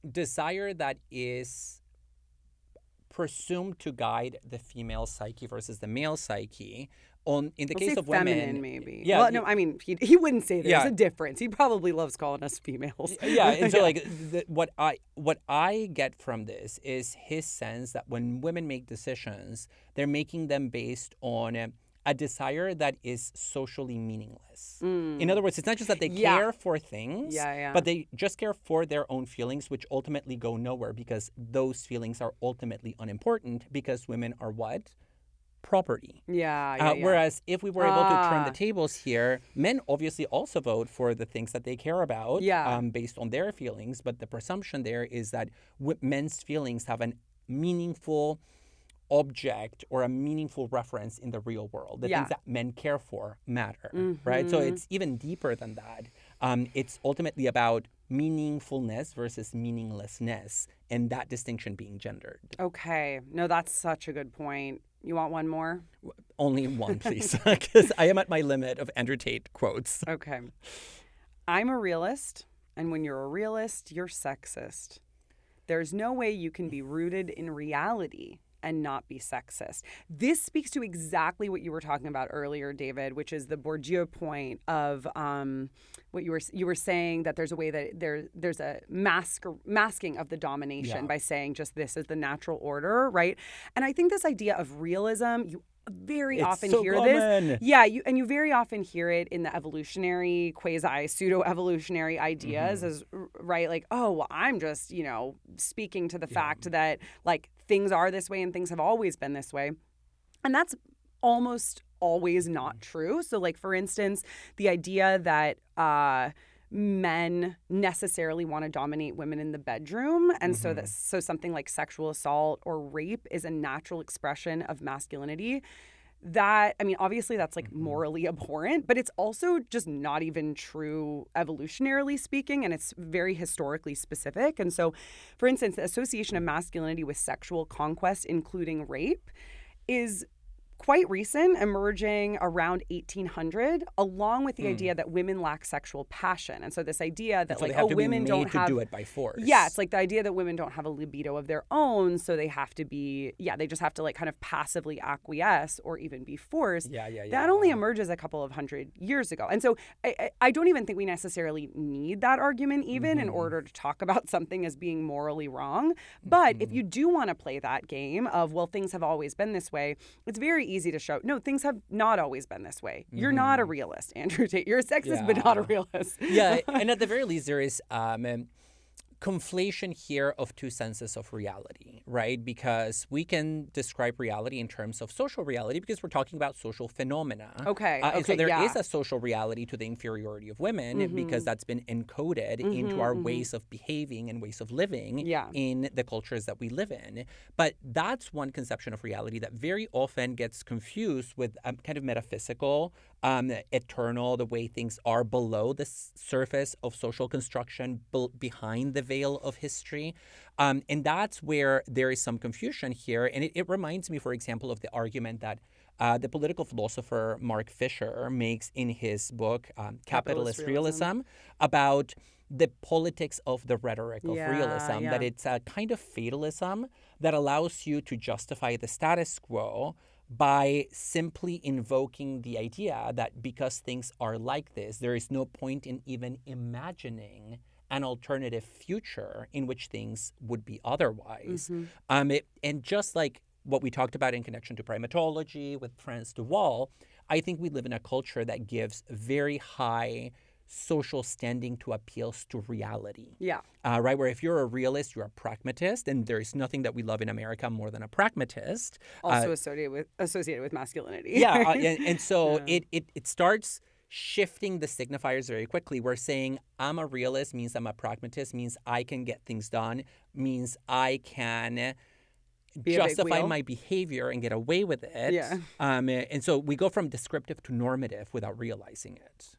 desire that is presumed to guide the female psyche versus the male psyche. In the case of feminine, women, maybe. Yeah, well, no, I mean he wouldn't say there's a difference. He probably loves calling us females. Yeah, and so like what I get from this is his sense that when women make decisions, they're making them based on a desire that is socially meaningless. In other words, it's not just that they care for things, but they just care for their own feelings, which ultimately go nowhere because those feelings are ultimately unimportant because women are what? Property. Whereas if we were able to turn the tables here, men obviously also vote for the things that they care about based on their feelings, but the presumption there is that men's feelings have a meaningful object or a meaningful reference in the real world. The things that men care for matter, right? So it's even deeper than that. It's ultimately about meaningfulness versus meaninglessness, and that distinction being gendered. Okay. No, that's such a good point. You want one more? Only one, please, because I am at my limit of Andrew Tate quotes. Okay. I'm a realist, and when you're a realist, you're sexist. There's no way you can be rooted in reality and not be sexist. This speaks to exactly what you were talking about earlier, David, which is the Bourdieu point of what you were saying, that there's a way that there's a masking of the domination by saying just this is the natural order, right? And I think this idea of realism, you very often hear this. Yeah, you very often hear it in the evolutionary, quasi pseudo-evolutionary ideas as right, like, oh, well, I'm just, speaking to the fact that like things are this way and things have always been this way. And that's almost always not true. So like, for instance, the idea that men necessarily want to dominate women in the bedroom, and so something like sexual assault or rape is a natural expression of masculinity. That, I mean, obviously that's like morally abhorrent, but it's also just not even true evolutionarily speaking, and it's very historically specific. And so, for instance, the association of masculinity with sexual conquest, including rape, is quite recent, emerging around 1800, along with the idea that women lack sexual passion. And so this idea that women don't have to do it by force. Yeah, it's like the idea that women don't have a libido of their own, so they have to be, they just have to like kind of passively acquiesce or even be forced. That only emerges a couple of hundred years ago. And so I don't even think we necessarily need that argument even in order to talk about something as being morally wrong. But if you do want to play that game of, well, things have always been this way, it's very easy to show, no, things have not always been this way. You're not a realist, Andrew Tate. You're a sexist, but not a realist. And at the very least, there is conflation here of two senses of reality, right? Because we can describe reality in terms of social reality because we're talking about social phenomena. And so there is a social reality to the inferiority of women because that's been encoded into our ways of behaving and ways of living in the cultures that we live in. But that's one conception of reality that very often gets confused with kind of metaphysical, eternal, the way things are below the surface of social construction, behind the veil of history. And that's where there is some confusion here. And it reminds me, for example, of the argument that the political philosopher Mark Fisher makes in his book, Capitalist Realism, about the politics of the rhetoric of realism, that it's a kind of fatalism that allows you to justify the status quo by simply invoking the idea that because things are like this, there is no point in even imagining an alternative future in which things would be otherwise. And just like what we talked about in connection to primatology with Frans de Waal, I think we live in a culture that gives very high social standing to appeals to reality. Yeah. Right? Where if you're a realist, you're a pragmatist, and there's nothing that we love in America more than a pragmatist. Also associated with masculinity. Yeah. And so it starts shifting the signifiers very quickly. We're saying I'm a realist means I'm a pragmatist, means I can get things done, means I can justify my behavior and get away with it. Yeah. And so we go from descriptive to normative without realizing it.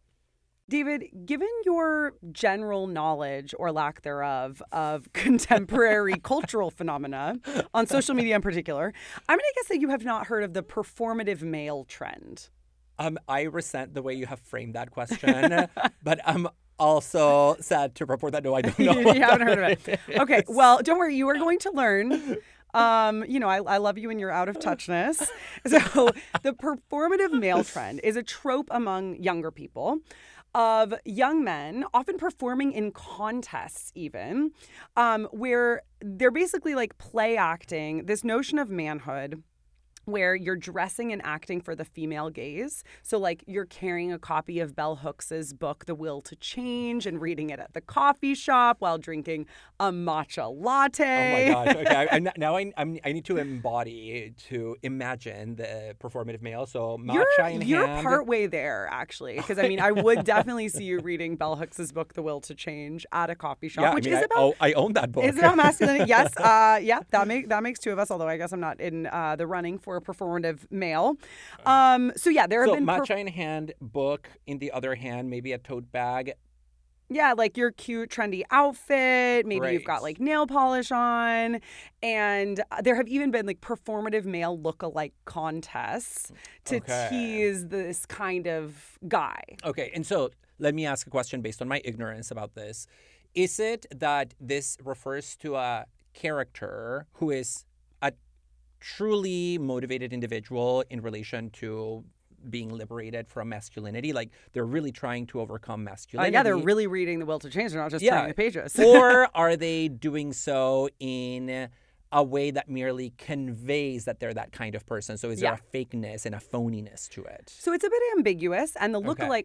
David, given your general knowledge or lack thereof of contemporary cultural phenomena on social media in particular, I'm going to guess that you have not heard of the performative male trend. I resent the way you have framed that question, but I'm also sad to report that no, I don't know. You haven't heard of it. Okay, well, don't worry. You are going to learn. I love you in your out of touchness. So the performative male trend is a trope among younger people of young men, often performing in contests even, where they're basically like play acting this notion of manhood, where you're dressing and acting for the female gaze. So like you're carrying a copy of Bell Hooks's book, The Will to Change, and reading it at the coffee shop while drinking a matcha latte. Oh my gosh. Okay. I need to imagine the performative male. So matcha in you're hand. partway there, actually. Because I mean, I would definitely see you reading Bell Hooks's book, The Will to Change, at a coffee shop, I own that book. Is about masculinity. Yes. Yeah, that makes two of us, although I guess I'm not in the running for a performative male. So there have been matcha in hand, book in the other hand, maybe a tote bag. Yeah, like your cute, trendy outfit. Maybe you've got like nail polish on. And there have even been like performative male look-alike contests to tease this kind of guy. Okay, and so let me ask a question based on my ignorance about this. Is it that this refers to a character who is a truly motivated individual in relation to being liberated from masculinity? Like they're really trying to overcome masculinity. Yeah, they're really reading The Will to Change. They're not just turning the pages. Or are they doing so in a way that merely conveys that they're that kind of person? So is there a fakeness and a phoniness to it? So it's a bit ambiguous, and the lookalike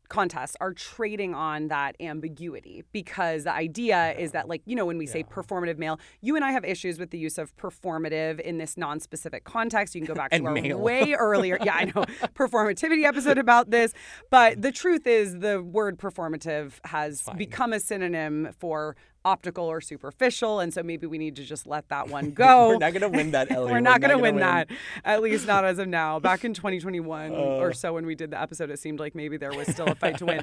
contests are trading on that ambiguity, because the idea is that, like, when we say performative male, you and I have issues with the use of performative in this non-specific context. You can go back to our way earlier. Yeah, I know. Performativity episode about this. But the truth is the word performative has become a synonym for optical or superficial, and so maybe we need to just let that one go. We're not going to win that, Ellie. We're not going to win that, at least not as of now. Back in 2021 or so when we did the episode, it seemed like maybe there was still a fight to win.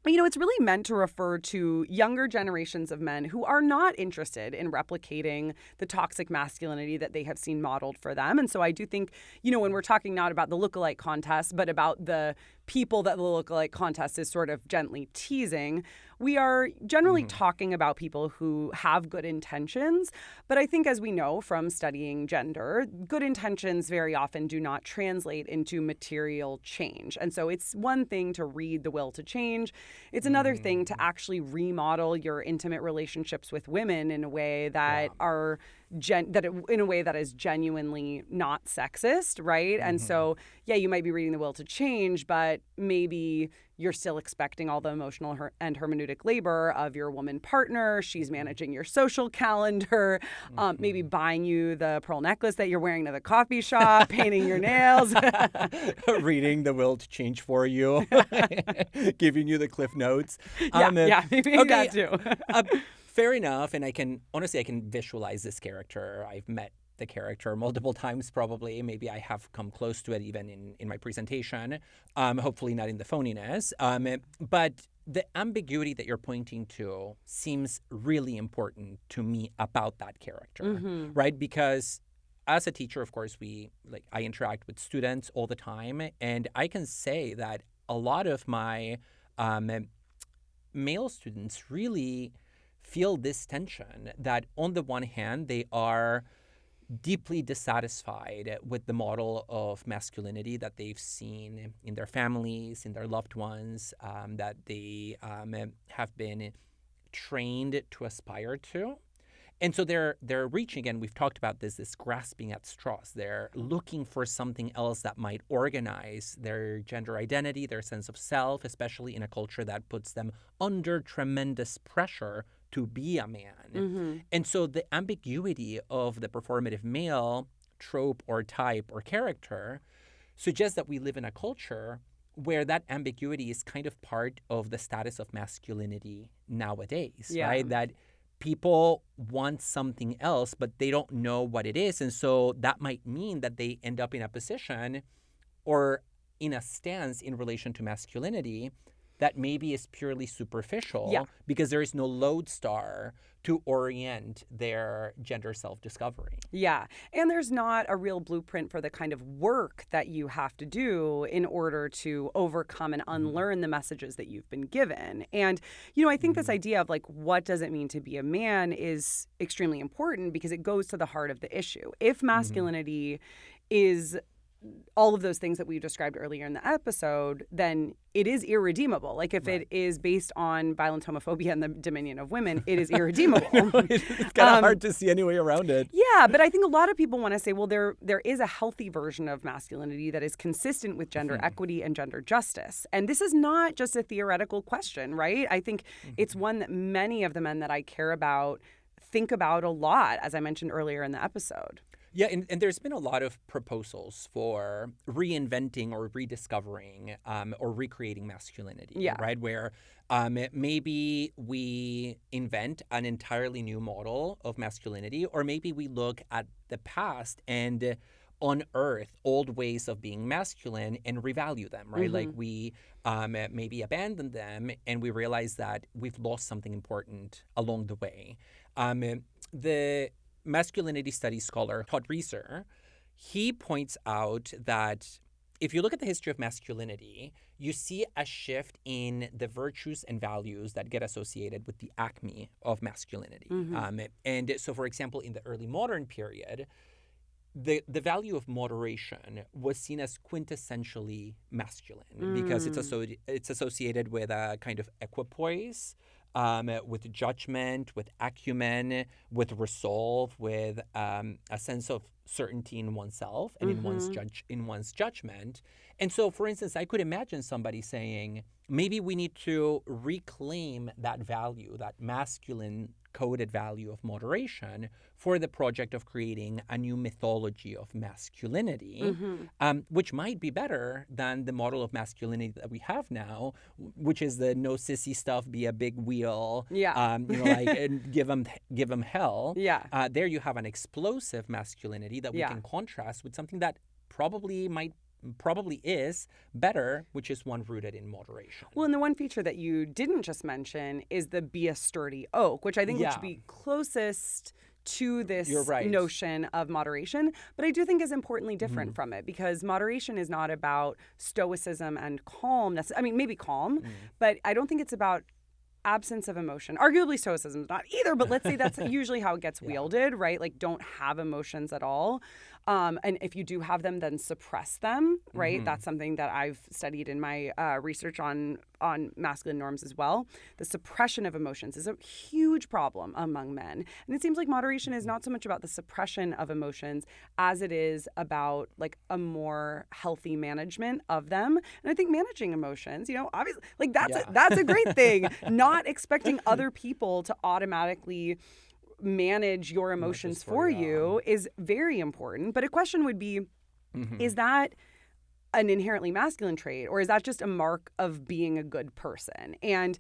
It's really meant to refer to younger generations of men who are not interested in replicating the toxic masculinity that they have seen modeled for them. And so I do think, when we're talking not about the lookalike contest, but about the people that the lookalike contest is sort of gently teasing, we are generally talking about people who have good intentions. But I think, as we know from studying gender, good intentions very often do not translate into material change. And so it's one thing to read The Will to Change. It's another thing to actually remodel your intimate relationships with women in a way that are in a way that is genuinely not sexist, right? And so, you might be reading The Will to Change, but maybe you're still expecting all the emotional and hermeneutic labor of your woman partner. She's managing your social calendar, maybe buying you the pearl necklace that you're wearing to the coffee shop, painting your nails. Reading The Will to Change for you, giving you the Cliff Notes. Maybe that too. Fair enough, and I can visualize this character. I've met the character multiple times, probably. Maybe I have come close to it even in my presentation. Hopefully not in the phoniness. But the ambiguity that you're pointing to seems really important to me about that character, right? Because as a teacher, of course, I interact with students all the time, and I can say that a lot of my male students really feel this tension that on the one hand, they are deeply dissatisfied with the model of masculinity that they've seen in their families, in their loved ones, that they have been trained to aspire to. And so they're reaching, and we've talked about this grasping at straws. They're looking for something else that might organize their gender identity, their sense of self, especially in a culture that puts them under tremendous pressure to be a man. And so the ambiguity of the performative male trope or type or character suggests that we live in a culture where that ambiguity is kind of part of the status of masculinity nowadays, right? That people want something else, but they don't know what it is. And so that might mean that they end up in a position or in a stance in relation to masculinity that maybe is purely superficial because there is no lodestar to orient their gender self-discovery. Yeah. And there's not a real blueprint for the kind of work that you have to do in order to overcome and unlearn the messages that you've been given. And, you know, I think this idea of like, what does it mean to be a man is extremely important because it goes to the heart of the issue. If masculinity is all of those things that we described earlier in the episode, then it is irredeemable. Like if it is based on violent homophobia and the dominion of women, it is irredeemable. It's kind of hard to see any way around it. Yeah, but I think a lot of people want to say, well, there is a healthy version of masculinity that is consistent with gender equity and gender justice. And this is not just a theoretical question, right? I think it's one that many of the men that I care about think about a lot, as I mentioned earlier in the episode. Yeah, and there's been a lot of proposals for reinventing or rediscovering or recreating masculinity, right? Where maybe we invent an entirely new model of masculinity, or maybe we look at the past and unearth old ways of being masculine and revalue them, right? Like we maybe abandon them and we realize that we've lost something important along the way. The masculinity studies scholar Todd Reiser, he points out that if you look at the history of masculinity, you see a shift in the virtues and values that get associated with the acme of masculinity. And so, for example, in the early modern period, the value of moderation was seen as quintessentially masculine because it's associated with a kind of equipoise, with judgment, with acumen, with resolve, with a sense of certainty in oneself and in one's judgment. And so, for instance, I could imagine somebody saying, maybe we need to reclaim that value, that masculine coded value of moderation for the project of creating a new mythology of masculinity, which might be better than the model of masculinity that we have now, which is the no sissy stuff, be a big wheel, and give them hell. There you have an explosive masculinity that we can contrast with something that probably is better, which is one rooted in moderation. Well, and the one feature that you didn't just mention is the be a sturdy oak, which I think would be closest to this notion of moderation, but I do think is importantly different from it, because moderation is not about stoicism and calm. I mean, maybe calm, but I don't think it's about absence of emotion. Arguably stoicism is not either, but let's say that's usually how it gets wielded, right? Like don't have emotions at all. And if you do have them, then suppress them, right? That's something that I've studied in my research on masculine norms as well. The suppression of emotions is a huge problem among men. And it seems like moderation is not so much about the suppression of emotions as it is about like a more healthy management of them. And I think managing emotions, obviously, like that's a great thing. Not expecting other people to automatically manage your emotions for you is very important. But a question would be, is that an inherently masculine trait, or is that just a mark of being a good person? And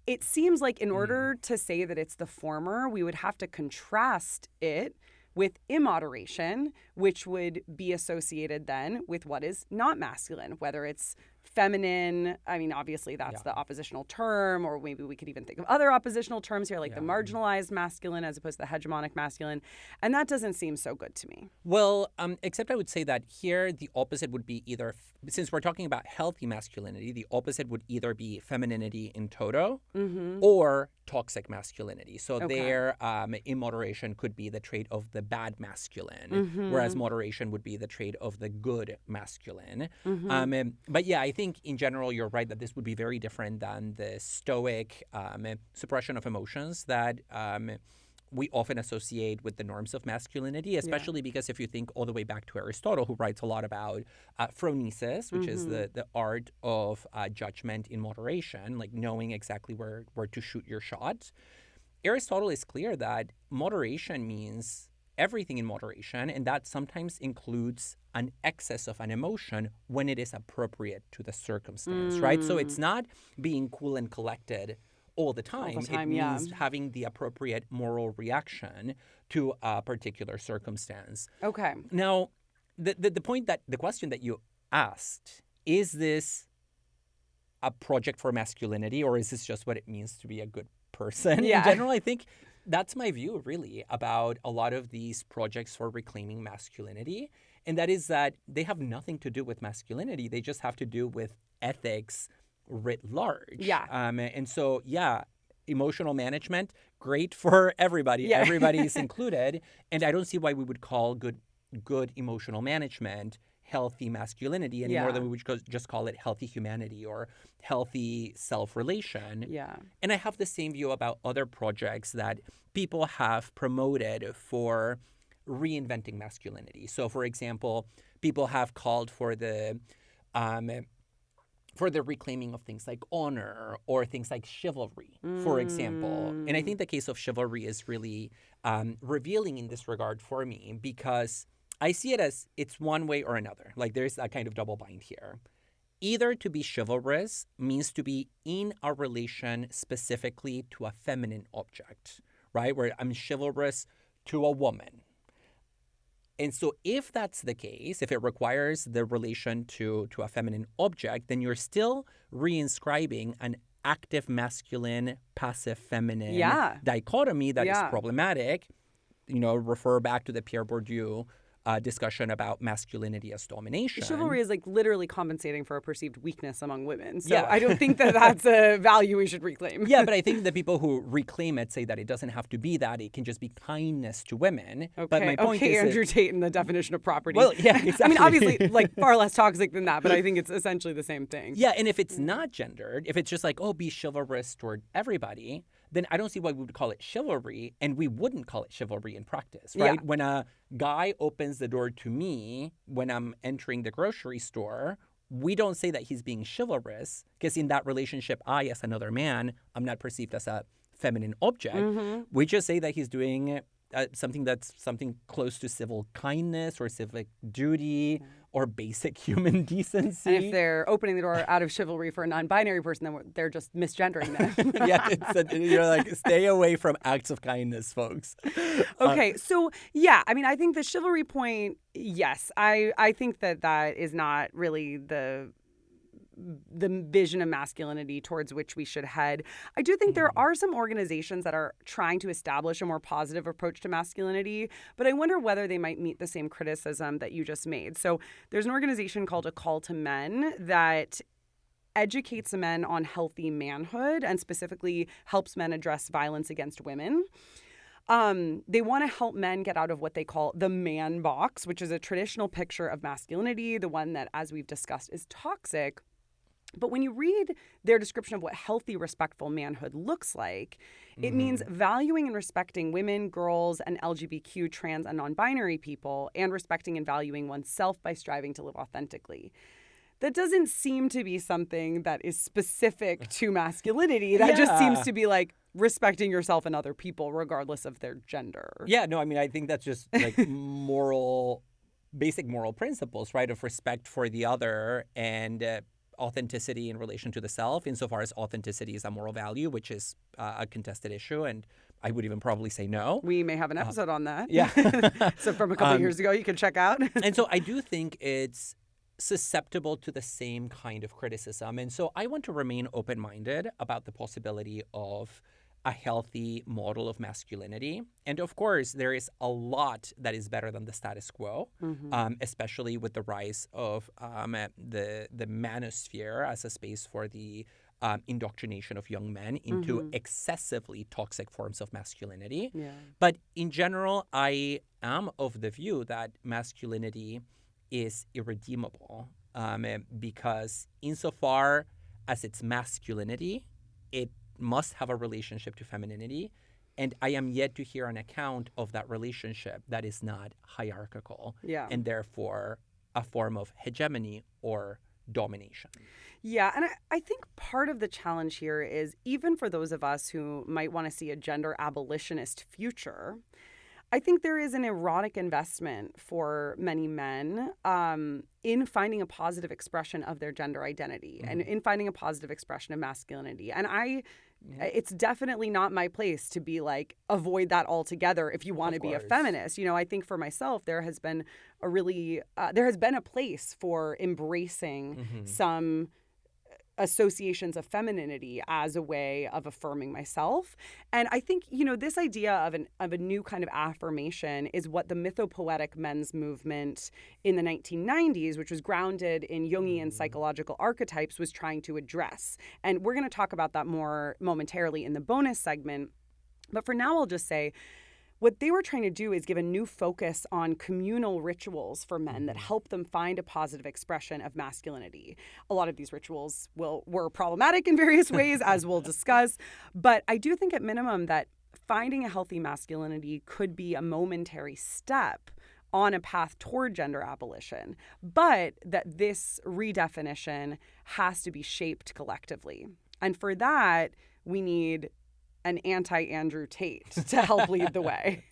it seems like in order to say that it's the former, we would have to contrast it with immoderation, which would be associated then with what is not masculine, whether it's feminine. I mean, obviously that's the oppositional term, or maybe we could even think of other oppositional terms here, like the marginalized masculine as opposed to the hegemonic masculine. And that doesn't seem so good to me. Well, except I would say that here the opposite would be either, since we're talking about healthy masculinity, the opposite would either be femininity in toto or toxic masculinity. So there, immoderation could be the trait of the bad masculine, whereas moderation would be the trait of the good masculine. But yeah, I think in general, you're right that this would be very different than the stoic suppression of emotions that we often associate with the norms of masculinity, especially because if you think all the way back to Aristotle, who writes a lot about phronesis, which is the art of judgment in moderation, like knowing exactly where to shoot your shot. Aristotle is clear that moderation means everything in moderation, and that sometimes includes an excess of an emotion when it is appropriate to the circumstance, right? So it's not being cool and collected all the time. It means having the appropriate moral reaction to a particular circumstance. Okay. Now, the question that you asked, is this a project for masculinity, or is this just what it means to be a good person? In general, I think that's my view, really, about a lot of these projects for reclaiming masculinity. And that is that they have nothing to do with masculinity. They just have to do with ethics writ large. And so, emotional management, great for everybody. Everybody is included. And I don't see why we would call good emotional management healthy masculinity any more than we would just call it healthy humanity or healthy self-relation. And I have the same view about other projects that people have promoted for reinventing masculinity. So, for example, people have called for the reclaiming of things like honor or things like chivalry, for example. And I think the case of chivalry is really revealing in this regard for me, because I see it as it's one way or another. Like there's that kind of double bind here. Either to be chivalrous means to be in a relation specifically to a feminine object, right? Where I'm chivalrous to a woman. And so if that's the case, if it requires the relation to a feminine object, then you're still reinscribing an active masculine, passive feminine dichotomy that is problematic. Refer back to the Pierre Bourdieu discussion about masculinity as domination. Chivalry is like literally compensating for a perceived weakness among women. So I don't think that that's a value we should reclaim. But I think the people who reclaim it say that it doesn't have to be that. It can just be kindness to women. Okay, but my point is Andrew Tate and the definition of property. Well, exactly. I mean, obviously, like far less toxic than that, but I think it's essentially the same thing. And if it's not gendered, if it's just like, be chivalrous toward everybody, then I don't see why we would call it chivalry, and we wouldn't call it chivalry in practice, right? When a guy opens the door to me when I'm entering the grocery store, we don't say that he's being chivalrous, because in that relationship, I, as another man, I'm not perceived as a feminine object. We just say that he's doing something close to civil kindness or civic duty or basic human decency. And if they're opening the door out of chivalry for a non-binary person, then they're just misgendering them. You're like, stay away from acts of kindness, folks. Okay, so I mean, I think the chivalry point, yes, I think that is not really the vision of masculinity towards which we should head. I do think there are some organizations that are trying to establish a more positive approach to masculinity, but I wonder whether they might meet the same criticism that you just made. So there's an organization called A Call to Men that educates men on healthy manhood and specifically helps men address violence against women. They want to help men get out of what they call the man box, which is a traditional picture of masculinity, the one that, as we've discussed, is toxic. But when you read their description of what healthy, respectful manhood looks like, it means valuing and respecting women, girls, and LGBTQ, trans, and non-binary people, and respecting and valuing oneself by striving to live authentically. That doesn't seem to be something that is specific to masculinity. That just seems to be like respecting yourself and other people, regardless of their gender. I think that's just like basic moral principles, right, of respect for the other and authenticity in relation to the self, insofar as authenticity is a moral value, which is a contested issue, and I would even probably say no. We may have an episode on that. So from a couple of years ago, you can check out. And so I do think it's susceptible to the same kind of criticism. And so I want to remain open-minded about the possibility of a healthy model of masculinity. And of course, there is a lot that is better than the status quo, especially with the rise of the manosphere as a space for the indoctrination of young men into excessively toxic forms of masculinity. But in general, I am of the view that masculinity is irredeemable because insofar as it's masculinity, it must have a relationship to femininity. And I am yet to hear an account of that relationship that is not hierarchical and therefore a form of hegemony or domination. Yeah, and I think part of the challenge here is even for those of us who might want to see a gender abolitionist future, I think there is an erotic investment for many men in finding a positive expression of their gender identity and in finding a positive expression of masculinity. And it's definitely not my place to be like, avoid that altogether if you want to be a feminist. You know, I think for myself, there has been a place for embracing some associations of femininity as a way of affirming myself. And I think, you know, this idea of a new kind of affirmation is what the mythopoetic men's movement in the 1990s, which was grounded in Jungian psychological archetypes, was trying to address. And we're going to talk about that more momentarily in the bonus segment. But for now, I'll just say, what they were trying to do is give a new focus on communal rituals for men that help them find a positive expression of masculinity. A lot of these rituals were problematic in various ways, as we'll discuss. But I do think at minimum that finding a healthy masculinity could be a momentary step on a path toward gender abolition, but that this redefinition has to be shaped collectively. And for that, we need an anti-Andrew Tate to help lead the way.